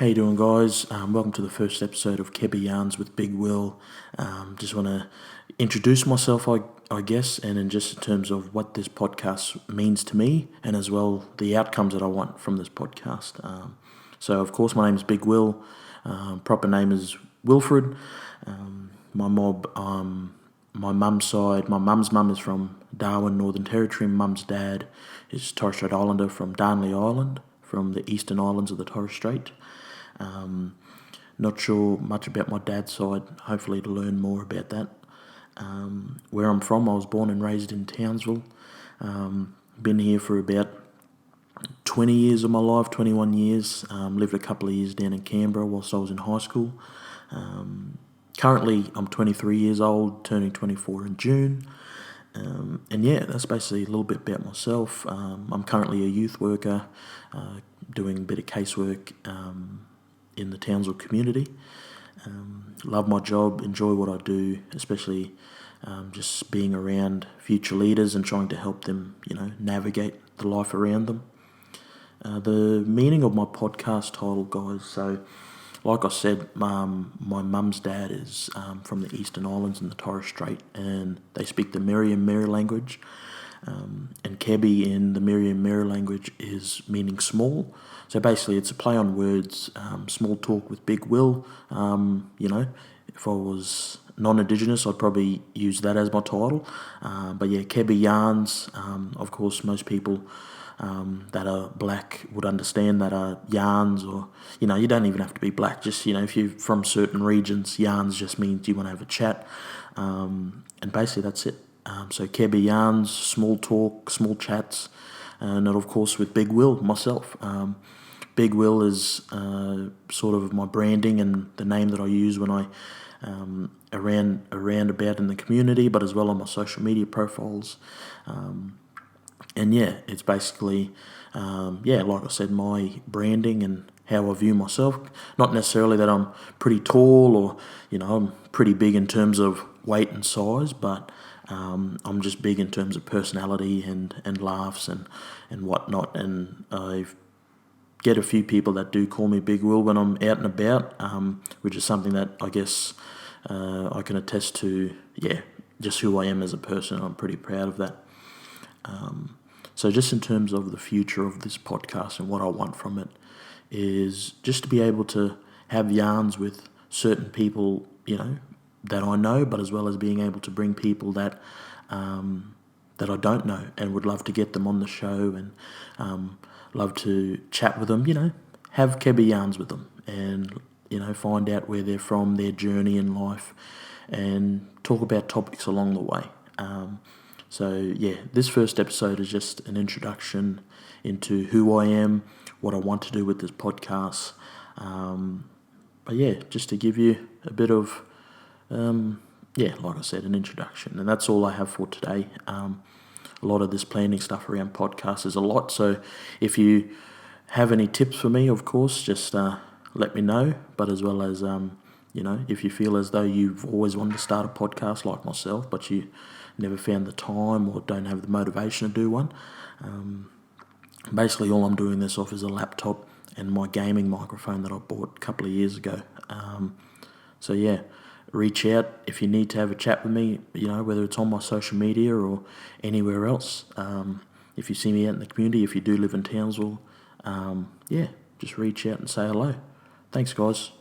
How you doing, guys? Welcome to the first episode of Kebi Yarns with Big Wil. Just want to introduce myself, I guess, and in terms of what this podcast means to me, and as well the outcomes that I want from this podcast. So, of course, my name is Big Wil. Proper name is Wilfred. My mum's side, my mum's mum is from Darwin, Northern Territory. Mum's dad is Torres Strait Islander from Darnley Island, from the eastern islands of the Torres Strait. Not sure much about my dad's side, hopefully to learn more about that. Where I'm from, I was born and raised in Townsville. Been here for about 20 years of my life, 21 years. Lived a couple of years down in Canberra whilst I was in high school. Currently, I'm 23 years old, turning 24 in June. And yeah, that's basically a little bit about myself. I'm currently a youth worker, doing a bit of casework in the Townsville community. Love my job, enjoy what I do, especially just being around future leaders and trying to help them, navigate the life around them. The meaning of my podcast title, guys, so like I said, my mum's dad is from the Eastern Islands in the Torres Strait, and they speak the Meriam language. And Kebi in the Meriam language is meaning small. So basically, it's a play on words. Small talk with Big Wil. If I was non-Indigenous, I'd probably use that as my title. But yeah, Kebi Yarns. Of course, most people that are black would understand that are yarns, or you don't even have to be black. Just if you're from certain regions, yarns just means you want to have a chat, and basically that's it. So Kebi Yarns, small talk, small chats, and of course with Big Wil, myself. Big Wil is sort of my branding and the name that I use when I around about in the community, but as well on my social media profiles. And yeah, it's basically, like I said, my branding and how I view myself. Not necessarily that I'm pretty tall or, I'm pretty big in terms of weight and size, but I'm just big in terms of personality and laughs and whatnot. And I get a few people that do call me Big Wil when I'm out and about, which is something that I guess I can attest to, just who I am as a person. I'm pretty proud of that. So just in terms of the future of this podcast and what I want from it is just to be able to have yarns with certain people, that I know, but as well as being able to bring people that that I don't know and would love to get them on the show and love to chat with them, have Kebi Yarns with them and, find out where they're from, their journey in life, and talk about topics along the way. So this first episode is just an introduction into who I am, what I want to do with this podcast. But just to give you a bit of, like I said, an introduction. And that's all I have for today. A lot of this planning stuff around podcasts is a lot. So if you have any tips for me, of course, just let me know. But as well as, if you feel as though you've always wanted to start a podcast like myself, but you never found the time or don't have the motivation to do one. Basically, all I'm doing this off is a laptop and my gaming microphone that I bought a couple of years ago. Reach out if you need to have a chat with me, whether it's on my social media or anywhere else. If you see me out in the community, if you do live in Townsville, just reach out and say hello. Thanks, guys.